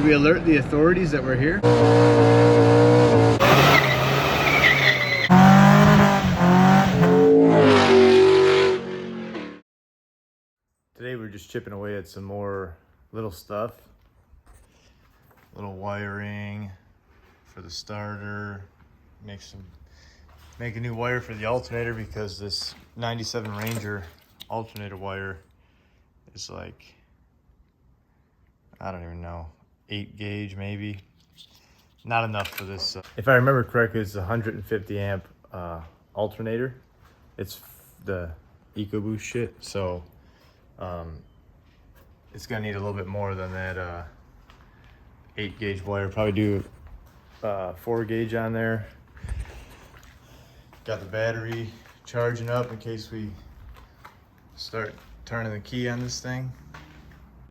Should we alert the authorities that we're here? Today we're just chipping away at some more little stuff. Little wiring for the starter. Make a new wire for the alternator because this 97 Ranger alternator wire is like, I don't even know, 8 gauge maybe. Not enough for this. If I remember correctly, it's a 150 amp alternator. It's the Ecoboost shit, so it's gonna need a little bit more than that 8 gauge wire. Probably do 4 gauge on there. Got the battery charging up in case we start turning the key on this thing.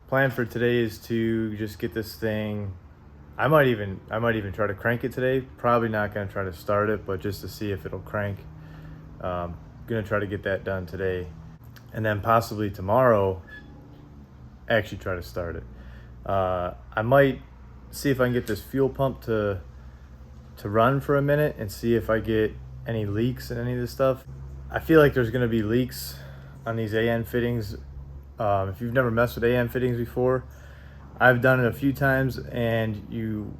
Plan for today is to just get this thing. I might even try to crank it today. Probably not gonna try to start it, but just to see if it'll crank. Gonna try to get that done today, and then possibly tomorrow actually try to start it. I might see if I can get this fuel pump to run for a minute and see if I get any leaks in any of this stuff. I feel like there's gonna be leaks on these AN fittings. If you've never messed with AN fittings before, I've done it a few times, and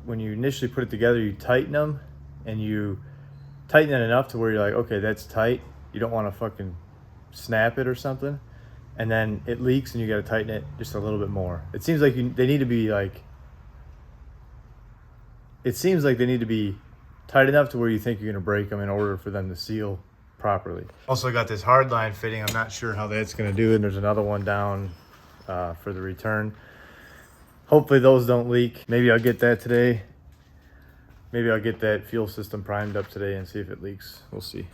when you initially put it together, you tighten them, and you tighten it enough to where you're like, okay, that's tight. You don't want to fucking snap it or something, and then it leaks and you got to tighten it just a little bit more. It seems like they need to be like, tight enough to where you think you're gonna break them in order for them to seal properly. Also got this hardline fitting. I'm not sure how that's gonna do, and there's another one down for the return. Hopefully those don't leak. Maybe I'll get that today. Maybe I'll get that fuel system primed up today and see if it leaks. We'll see.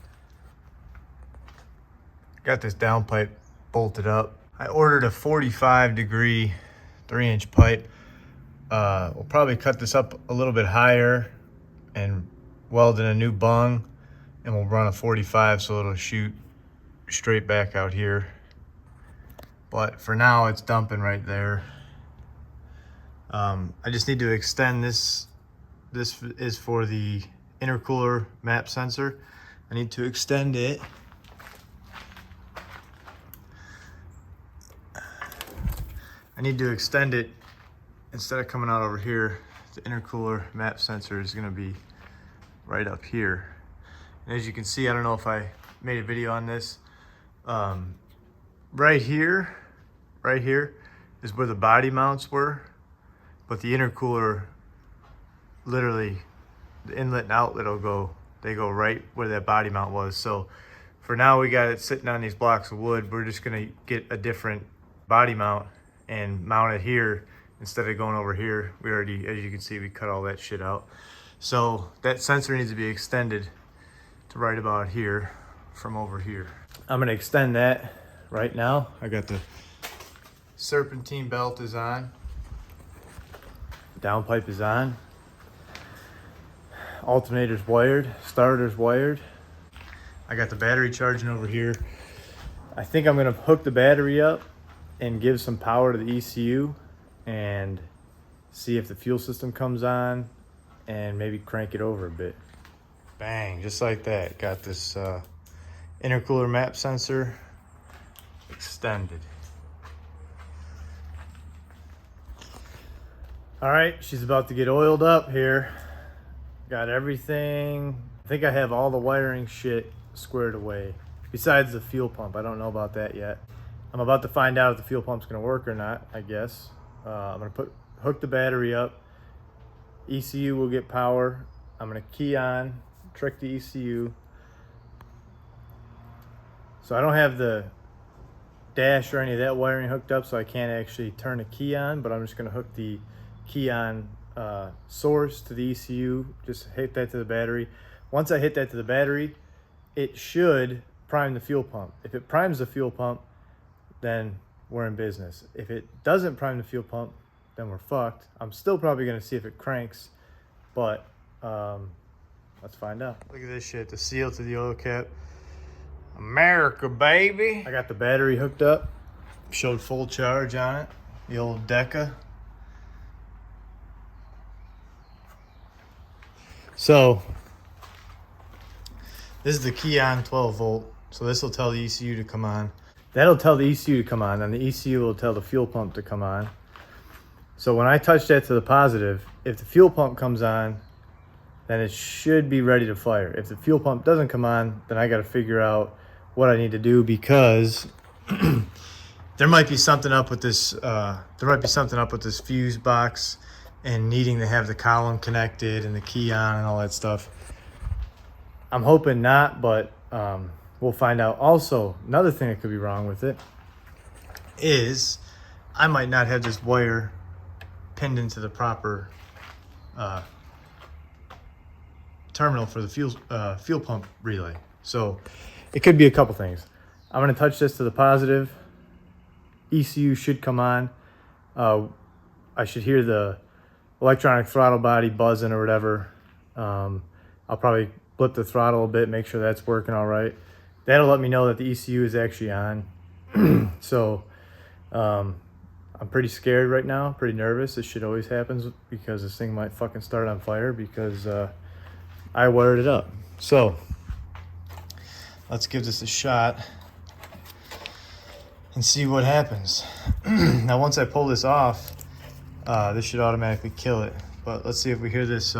Got this downpipe bolted up. I ordered a 45-degree 3-inch pipe. We'll probably cut this up a little bit higher and weld in a new bung, and we'll run a 45 so it'll shoot straight back out here. But for now, it's dumping right there. I just need to extend this. This is for the intercooler map sensor. I need to extend it. Instead of coming out over here. The intercooler map sensor is going to be right up here. And as you can see, I don't know if I made a video on this. Right here is where the body mounts were, but the intercooler, literally the inlet and outlet they go right where that body mount was. So for now, we got it sitting on these blocks of wood. We're just gonna get a different body mount and mount it here instead of going over here. We already, as you can see, we cut all that shit out. So that sensor needs to be extended to right about here from over here. I'm gonna extend that right now. I got the serpentine belt is on. Downpipe is on. Alternator's wired, starter's wired. I got the battery charging over here. I think I'm gonna hook the battery up and give some power to the ECU and see if the fuel system comes on and maybe crank it over a bit. Bang, just like that. Got this intercooler map sensor extended. All right, she's about to get oiled up here. Got everything. I think I have all the wiring shit squared away. Besides the fuel pump, I don't know about that yet. I'm about to find out if the fuel pump's gonna work or not, I guess. I'm gonna hook the battery up. ECU will get power. I'm gonna key on, trick the ECU. So I don't have the dash or any of that wiring hooked up, so I can't actually turn a key on, but I'm just gonna hook the key on source to the ECU, just hit that to the battery. Once I hit that to the battery, it should prime the fuel pump. If it primes the fuel pump, then we're in business. If it doesn't prime the fuel pump, then we're fucked. I'm still probably gonna see if it cranks, but let's find out. Look at this shit, the seal to the oil cap. America, baby. I got the battery hooked up, showed full charge on it, the old Deca. So this is the key on 12 volt. So this will tell the ECU to come on. That'll tell the ECU to come on, and the ECU will tell the fuel pump to come on. So when I touch that to the positive, if the fuel pump comes on, then it should be ready to fire. If the fuel pump doesn't come on, then I got to figure out what I need to do, because there might be something up with this. Fuse box and needing to have the column connected and the key on and all that stuff. I'm hoping not, but we'll find out. Also, another thing that could be wrong with it is I might not have this wire pinned into the proper terminal for the fuel pump relay. So it could be a couple things. I'm going to touch this to the positive. ECU should come on. I should hear the electronic throttle body buzzing or whatever. I'll probably blip the throttle a bit, make sure that's working all right. That'll let me know that the ECU is actually on. So I'm pretty scared right now, pretty nervous. This shit always happens because this thing might fucking start on fire because I wired it up. So let's give this a shot and see what happens. Now once I pull this off, this should automatically kill it. But let's see if we hear this.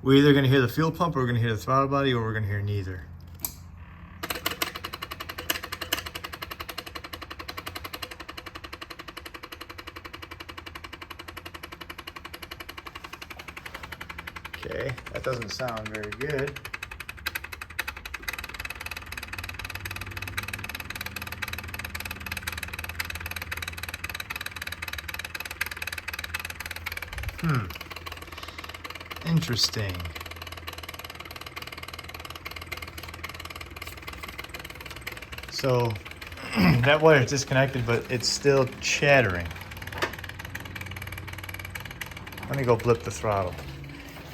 We're either gonna hear the fuel pump, or we're gonna hear the throttle body, or we're gonna hear neither. Okay, that doesn't sound very good. Interesting. So that wire is disconnected, but it's still chattering. Let me go blip the throttle.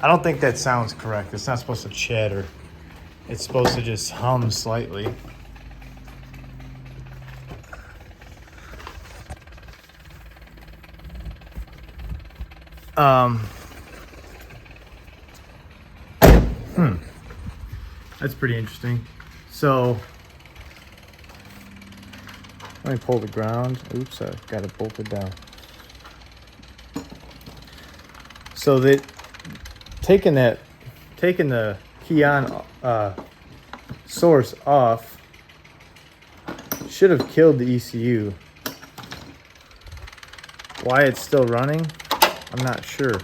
I don't think that sounds correct. It's not supposed to chatter. It's supposed to just hum slightly. That's pretty interesting. So let me pull the ground. Oops, I got it bolted down. So that taking the key on source off should have killed the ECU. Why it's still running, I'm not sure.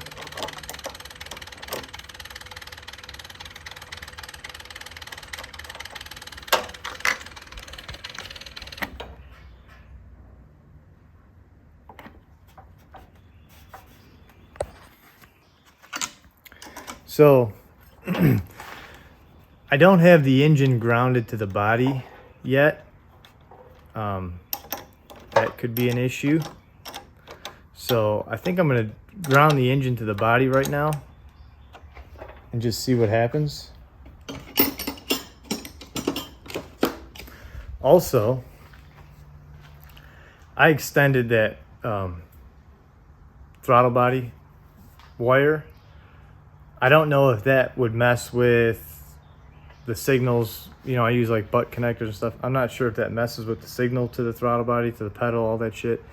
So I don't have the engine grounded to the body yet. That could be an issue. So I think I'm gonna ground the engine to the body right now and just see what happens. Also, I extended that throttle body wire. I don't know if that would mess with the signals. You know, I use like butt connectors and stuff. I'm not sure if that messes with the signal to the throttle body, to the pedal, all that shit.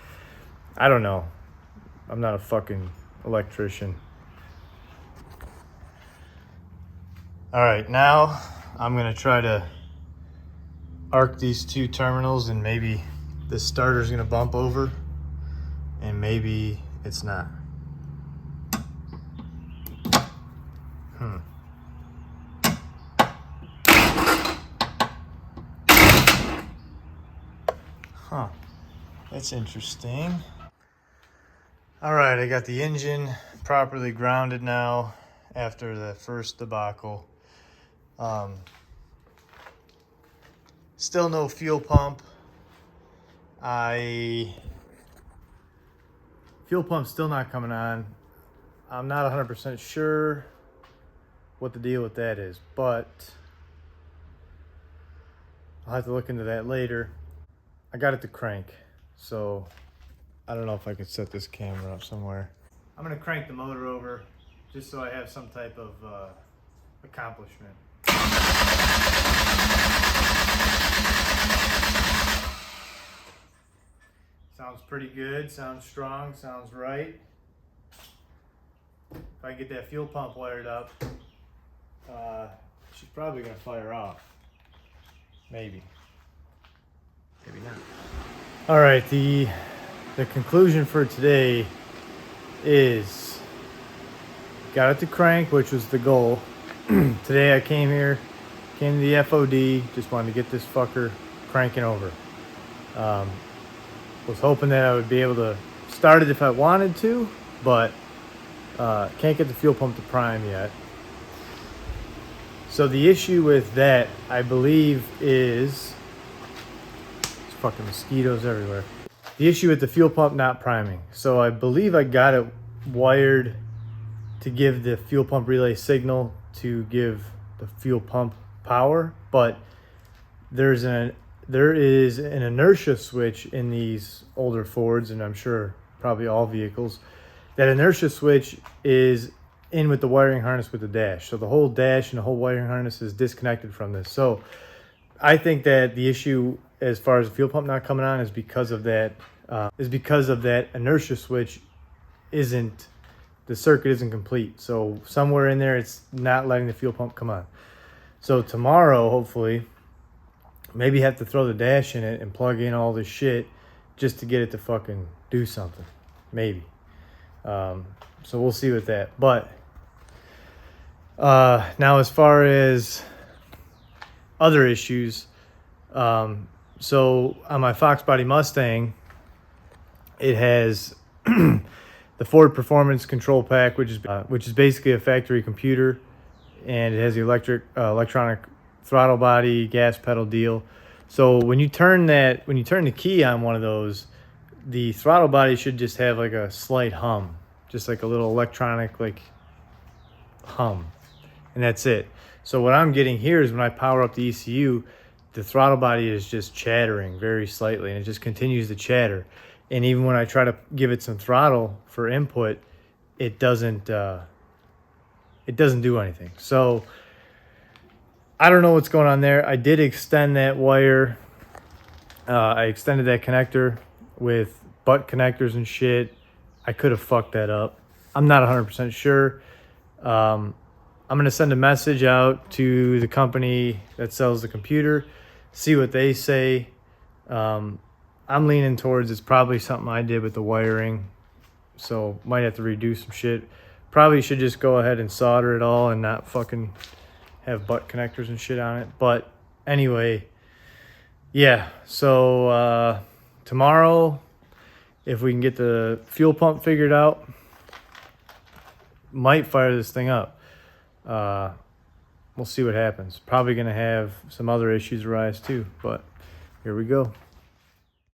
I don't know. I'm not a fucking electrician. All right, now I'm gonna try to arc these two terminals, and maybe the starter's gonna bump over and maybe it's not. Huh, that's interesting. All right, I got the engine properly grounded now after the first debacle. Still no fuel pump. Fuel pump's still not coming on. I'm not 100% sure what the deal with that is, but I'll have to look into that later. I got it to crank, so I don't know if I could set this camera up somewhere. I'm gonna crank the motor over just so I have some type of accomplishment. Sounds pretty good, sounds strong, sounds right. If I can get that fuel pump wired up, she's probably gonna fire off. Maybe. Maybe not. All right, the conclusion for today is got it to crank, which was the goal. Today I came to the FOD, just wanted to get this fucker cranking over. Was hoping that I would be able to start it if I wanted to, but can't get the fuel pump to prime yet. So the issue with that, I believe, is there's fucking mosquitoes everywhere. The issue with the fuel pump not priming. So I believe I got it wired to give the fuel pump relay signal to give the fuel pump power, but there is an inertia switch in these older Fords, and I'm sure probably all vehicles. That inertia switch is in with the wiring harness with the dash. So the whole dash and the whole wiring harness is disconnected from this. So I think that the issue as far as the fuel pump not coming on is because of that inertia switch the circuit isn't complete. So somewhere in there it's not letting the fuel pump come on. So tomorrow, hopefully, maybe have to throw the dash in it and plug in all this shit just to get it to fucking do something. Maybe. So we'll see with that. But now as far as other issues, so on my Fox Body Mustang, it has the Ford Performance Control Pack, which is basically a factory computer, and it has the electronic throttle body, gas pedal deal. So when you turn the key on one of those, the throttle body should just have like a slight hum, just like a little electronic like hum, and that's it. So what I'm getting here is when I power up the ECU, the throttle body is just chattering very slightly, and it just continues to chatter. And even when I try to give it some throttle for input, it doesn't do anything. So I don't know what's going on there. I did extend that wire. I extended that connector with butt connectors and shit. I could have fucked that up. I'm not 100% sure. I'm going to send a message out to the company that sells the computer, see what they say. I'm leaning towards it's probably something I did with the wiring, so might have to redo some shit. Probably should just go ahead and solder it all and not fucking have butt connectors and shit on it. But anyway, yeah, so tomorrow, if we can get the fuel pump figured out, might fire this thing up. We'll see what happens. Probably going to have some other issues arise too, but here we go.